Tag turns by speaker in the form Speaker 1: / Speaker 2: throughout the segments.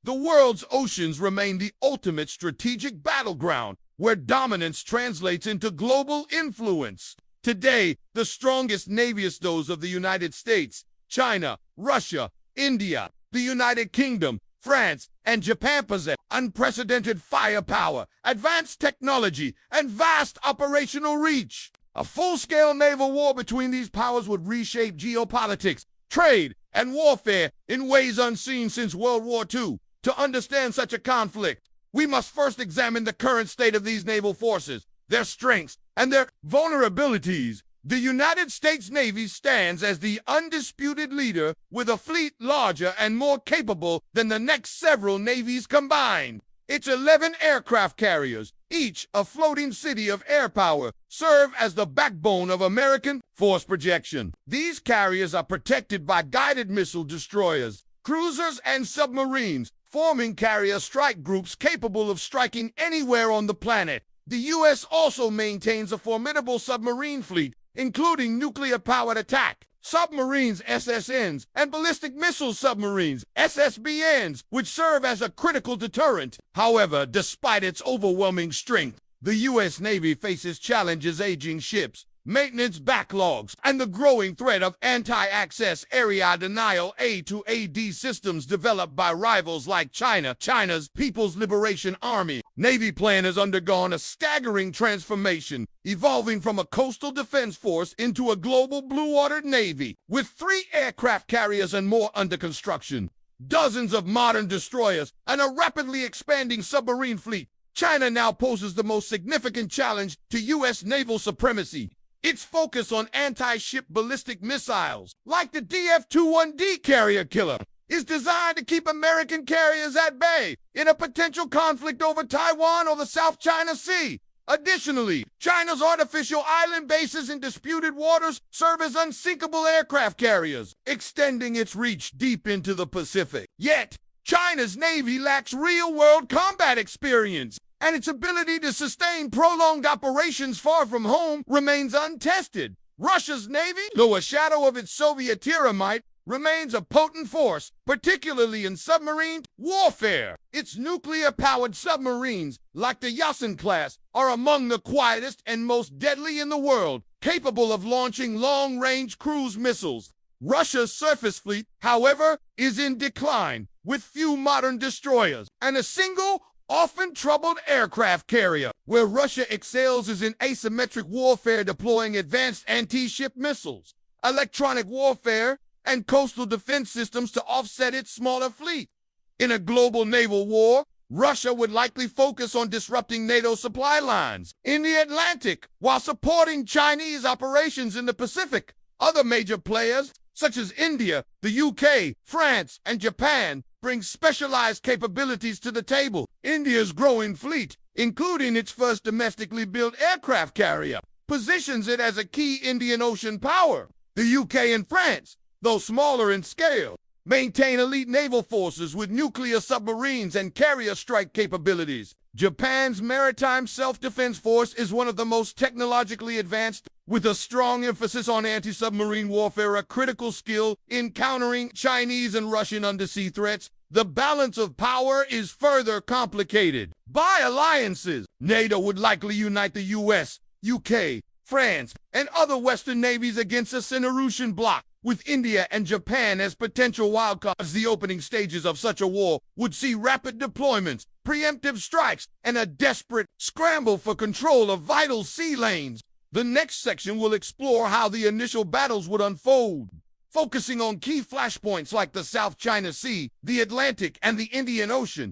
Speaker 1: The world's oceans remain the ultimate strategic battleground, where dominance translates into global influence. Today, the strongest navies, those of the United States, China, Russia, India, the United Kingdom, France, and Japan, possess unprecedented firepower, advanced technology, and vast operational reach. A full-scale naval war between these powers would reshape geopolitics, trade, and warfare in ways unseen since World War II. To understand such a conflict, we must first examine the current state of these naval forces, their strengths, and their vulnerabilities. The United States Navy stands as the undisputed leader, with a fleet larger and more capable than the next several navies combined. Its 11 aircraft carriers, each a floating city of air power, serve as the backbone of American force projection. These carriers are protected by guided missile destroyers, cruisers, and submarines, forming carrier strike groups capable of striking anywhere on the planet. The U.S. also maintains a formidable submarine fleet, including nuclear-powered attack submarines, SSNs, and ballistic missile submarines, SSBNs, which serve as a critical deterrent. However, despite its overwhelming strength, the U.S. Navy faces challenges: aging ships, maintenance backlogs, and the growing threat of anti-access area denial A-to-AD systems developed by rivals like China's People's Liberation Army. Navy plan has undergone a staggering transformation, evolving from a coastal defense force into a global blue-water navy, with 3 aircraft carriers and more under construction, dozens of modern destroyers, and a rapidly expanding submarine fleet. China now poses the most significant challenge to U.S. naval supremacy. Its focus on anti-ship ballistic missiles, like the DF-21D carrier killer, is designed to keep American carriers at bay in a potential conflict over Taiwan or the South China Sea. Additionally, China's artificial island bases in disputed waters serve as unsinkable aircraft carriers, extending its reach deep into the Pacific. Yet, China's Navy lacks real-world combat experience, and its ability to sustain prolonged operations far from home remains untested. Russia's Navy, though a shadow of its Soviet-era might, remains a potent force, particularly in submarine warfare. Its nuclear-powered submarines, like the Yasen class, are among the quietest and most deadly in the world, capable of launching long-range cruise missiles. Russia's surface fleet, however, is in decline, with few modern destroyers and a single, often troubled aircraft carrier. Where Russia excels is in asymmetric warfare, deploying advanced anti-ship missiles, electronic warfare, and coastal defense systems to offset its smaller fleet. In a global naval war, Russia would likely focus on disrupting NATO supply lines in the Atlantic while supporting Chinese operations in the Pacific. Other major players, such as India, the UK, France, and Japan, bring specialized capabilities to the table. India's growing fleet, including its first domestically built aircraft carrier, positions it as a key Indian Ocean power. The UK and France, though smaller in scale, maintain elite naval forces with nuclear submarines and carrier strike capabilities. Japan's maritime self-defense force is one of the most technologically advanced, with a strong emphasis on anti-submarine warfare, a critical skill in countering Chinese and Russian undersea threats. The balance of power is further complicated by alliances. NATO would likely unite the US, UK, France, and other Western navies against a Sino-Russian bloc, with India and Japan as potential wildcards. The opening stages of such a war would see rapid deployments, preemptive strikes, and a desperate scramble for control of vital sea lanes. The next section will explore how the initial battles would unfold, focusing on key flashpoints like the South China Sea, the Atlantic, and the Indian Ocean.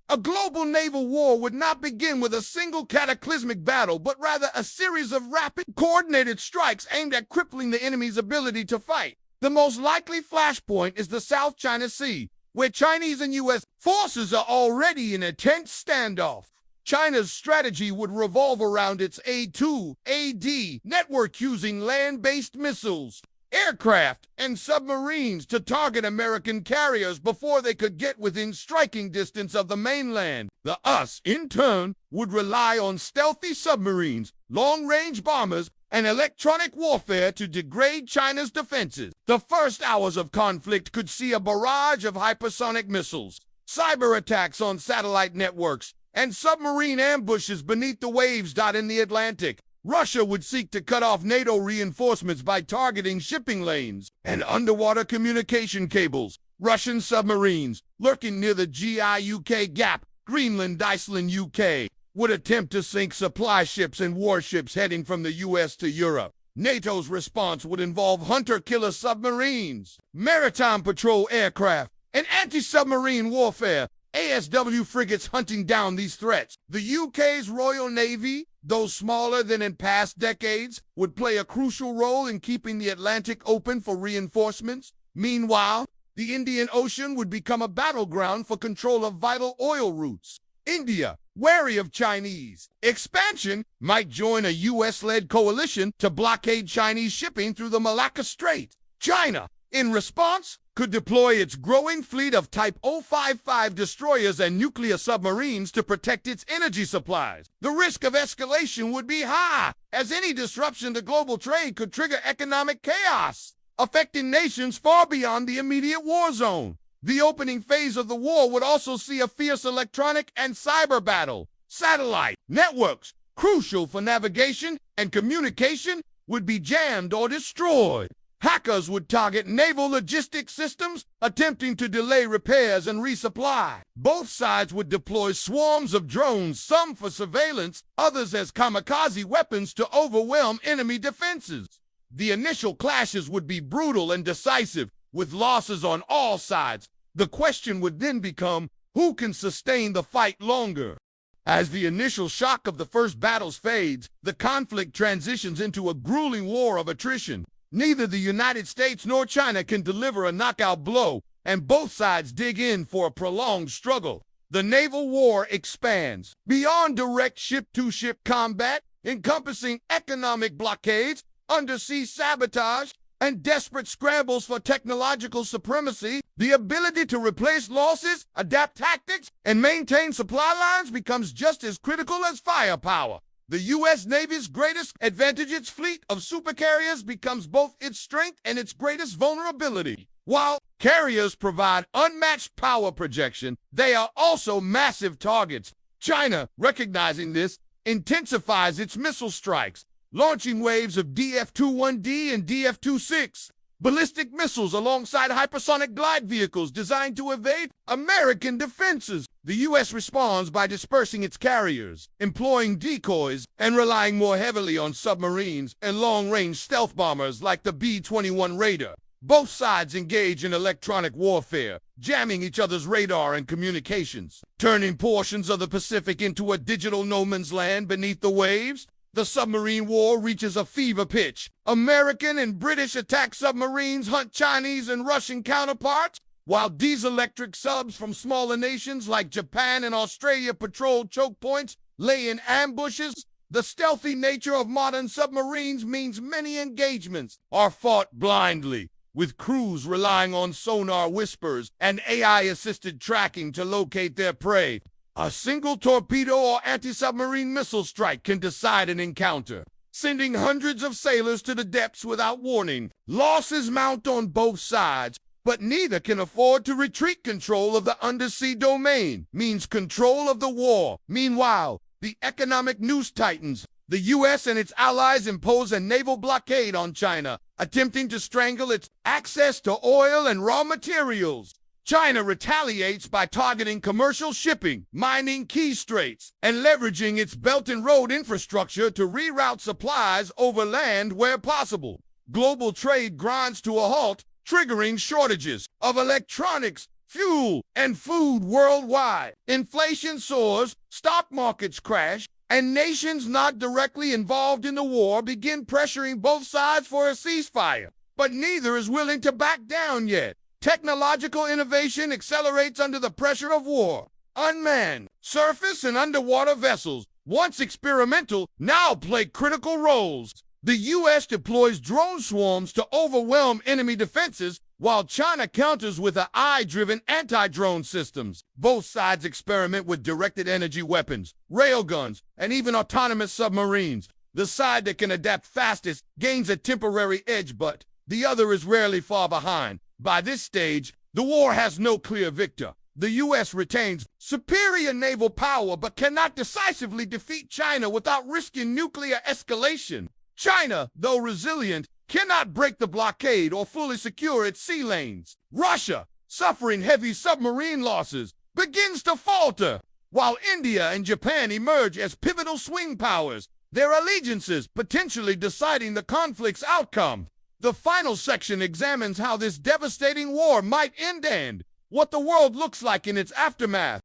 Speaker 1: A global naval war would not begin with a single cataclysmic battle, but rather a series of rapid, coordinated strikes aimed at crippling the enemy's ability to fight. The most likely flashpoint is the South China Sea, where Chinese and U.S. forces are already in a tense standoff. China's strategy would revolve around its A-2AD network, using land-based missiles, aircraft, and submarines to target American carriers before they could get within striking distance of the mainland. The US, in turn, would rely on stealthy submarines, long-range bombers, and electronic warfare to degrade China's defenses. The first hours of conflict could see a barrage of hypersonic missiles, cyber attacks on satellite networks, and submarine ambushes beneath the waves. In the Atlantic, Russia would seek to cut off NATO reinforcements by targeting shipping lanes and underwater communication cables. Russian submarines lurking near the GIUK Gap, Greenland, Iceland, UK, would attempt to sink supply ships and warships heading from the US to Europe. NATO's response would involve hunter-killer submarines, maritime patrol aircraft, and anti-submarine warfare, ASW frigates hunting down these threats. The UK's Royal Navy, though smaller than in past decades, would play a crucial role in keeping the Atlantic open for reinforcements. Meanwhile, the Indian Ocean would become a battleground for control of vital oil routes. India, wary of Chinese expansion, might join a US-led coalition to blockade Chinese shipping through the Malacca Strait. China, in response, could deploy its growing fleet of Type 055 destroyers and nuclear submarines to protect its energy supplies. The risk of escalation would be high, as any disruption to global trade could trigger economic chaos, affecting nations far beyond the immediate war zone. The opening phase of the war would also see a fierce electronic and cyber battle. Satellite networks, crucial for navigation and communication, would be jammed or destroyed. Hackers would target naval logistics systems, attempting to delay repairs and resupply. Both sides would deploy swarms of drones, some for surveillance, others as kamikaze weapons to overwhelm enemy defenses. The initial clashes would be brutal and decisive, with losses on all sides. The question would then become, who can sustain the fight longer? As the initial shock of the first battles fades, the conflict transitions into a grueling war of attrition. Neither the United States nor China can deliver a knockout blow, and both sides dig in for a prolonged struggle. The naval war expands beyond direct ship-to-ship combat, encompassing economic blockades, undersea sabotage, and desperate scrambles for technological supremacy. The ability to replace losses, adapt tactics, and maintain supply lines becomes just as critical as firepower. The U.S. Navy's greatest advantage, its fleet of supercarriers, becomes both its strength and its greatest vulnerability. While carriers provide unmatched power projection, they are also massive targets. China, recognizing this, intensifies its missile strikes, launching waves of DF-21D and DF-26 ballistic missiles alongside hypersonic glide vehicles designed to evade American defenses. The U.S. responds by dispersing its carriers, employing decoys, and relying more heavily on submarines and long-range stealth bombers like the B-21 Raider. Both sides engage in electronic warfare, jamming each other's radar and communications, turning portions of the Pacific into a digital no-man's land beneath the waves. The submarine war reaches a fever pitch. American and British attack submarines hunt Chinese and Russian counterparts, while diesel-electric subs from smaller nations like Japan and Australia patrol choke points, lay in ambushes. The stealthy nature of modern submarines means many engagements are fought blindly, with crews relying on sonar whispers and AI-assisted tracking to locate their prey. A single torpedo or anti-submarine missile strike can decide an encounter, sending hundreds of sailors to the depths without warning. Losses mount on both sides, but neither can afford to retreat. Control of the undersea domain means control of the war. Meanwhile, the economic noose tightens. The U.S. and its allies impose a naval blockade on China, attempting to strangle its access to oil and raw materials. China retaliates by targeting commercial shipping, mining key straits, and leveraging its Belt and Road infrastructure to reroute supplies over land where possible. Global trade grinds to a halt, triggering shortages of electronics, fuel, and food worldwide. Inflation soars, stock markets crash, and nations not directly involved in the war begin pressuring both sides for a ceasefire. But neither is willing to back down yet. Technological innovation accelerates under the pressure of war. Unmanned surface and underwater vessels, once experimental, now play critical roles. The U.S. deploys drone swarms to overwhelm enemy defenses, while China counters with AI-driven anti-drone systems. Both sides experiment with directed energy weapons, railguns, and even autonomous submarines. The side that can adapt fastest gains a temporary edge, but the other is rarely far behind. By this stage, the war has no clear victor. The U.S. retains superior naval power but cannot decisively defeat China without risking nuclear escalation. China, though resilient, cannot break the blockade or fully secure its sea lanes. Russia, suffering heavy submarine losses, begins to falter, while India and Japan emerge as pivotal swing powers, their allegiances potentially deciding the conflict's outcome. The final section examines how this devastating war might end and what the world looks like in its aftermath.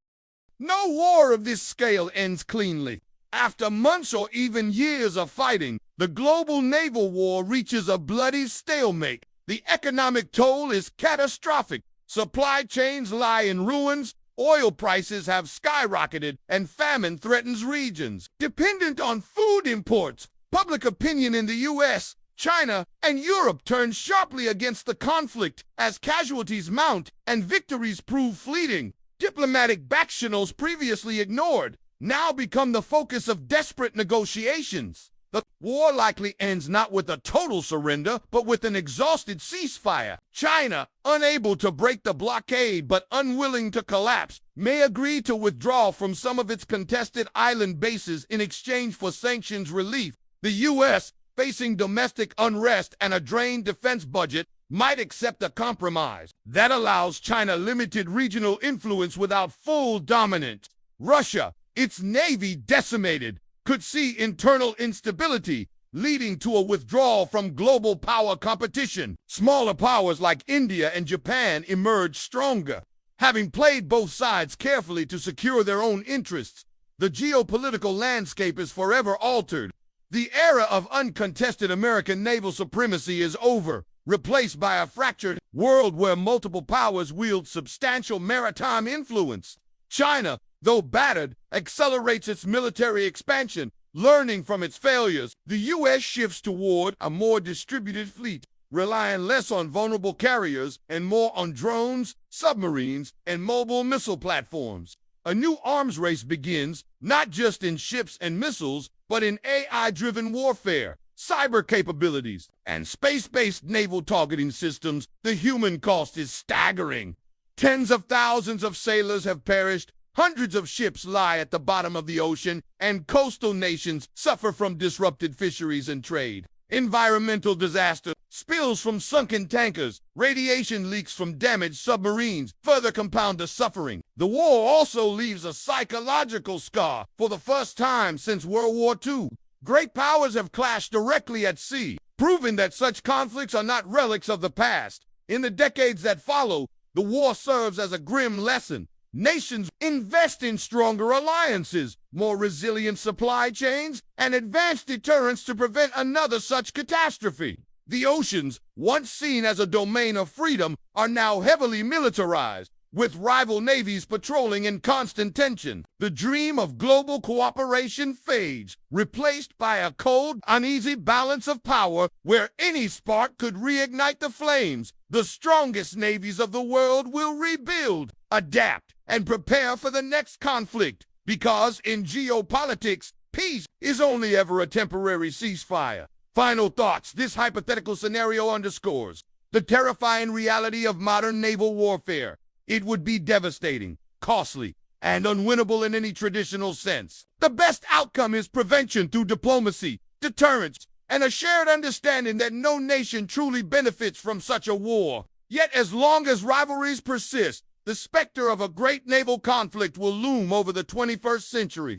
Speaker 1: No war of this scale ends cleanly. After months or even years of fighting, the global naval war reaches a bloody stalemate. The economic toll is catastrophic. Supply chains lie in ruins, oil prices have skyrocketed, and famine threatens regions dependent on food imports. Public opinion in the U.S., China, and Europe turns sharply against the conflict as casualties mount and victories prove fleeting. Diplomatic backchannels previously ignored now become the focus of desperate negotiations. The war likely ends not with a total surrender, but with an exhausted ceasefire. China, unable to break the blockade but unwilling to collapse, may agree to withdraw from some of its contested island bases in exchange for sanctions relief. The U.S., facing domestic unrest and a drained defense budget, might accept a compromise that allows China limited regional influence without full dominance. Russia, its navy decimated, could see internal instability, leading to a withdrawal from global power competition. Smaller powers like India and Japan emerge stronger, having played both sides carefully to secure their own interests. The geopolitical landscape is forever altered. The era of uncontested American naval supremacy is over, replaced by a fractured world where multiple powers wield substantial maritime influence. China, though battered, accelerates its military expansion, learning from its failures. The U.S. shifts toward a more distributed fleet, relying less on vulnerable carriers and more on drones, submarines, and mobile missile platforms. A new arms race begins, not just in ships and missiles, but in AI-driven warfare, cyber capabilities, and space-based naval targeting systems. The human cost is staggering. Tens of thousands of sailors have perished, hundreds of ships lie at the bottom of the ocean, and coastal nations suffer from disrupted fisheries and trade. Environmental disaster, spills from sunken tankers, radiation leaks from damaged submarines further compound the suffering. The war also leaves a psychological scar. For the first time since World War II, great powers have clashed directly at sea, proving that such conflicts are not relics of the past. In the decades that follow, the war serves as a grim lesson. Nations invest in stronger alliances, more resilient supply chains, and advanced deterrence to prevent another such catastrophe. The oceans, once seen as a domain of freedom, are now heavily militarized, with rival navies patrolling in constant tension. The dream of global cooperation fades, replaced by a cold, uneasy balance of power where any spark could reignite the flames. The strongest navies of the world will rebuild, adapt, and prepare for the next conflict, because in geopolitics, peace is only ever a temporary ceasefire. Final thoughts. This hypothetical scenario underscores the terrifying reality of modern naval warfare. It would be devastating, costly, and unwinnable in any traditional sense. The best outcome is prevention through diplomacy, deterrence, and a shared understanding that no nation truly benefits from such a war. Yet as long as rivalries persist, the specter of a great naval conflict will loom over the 21st century.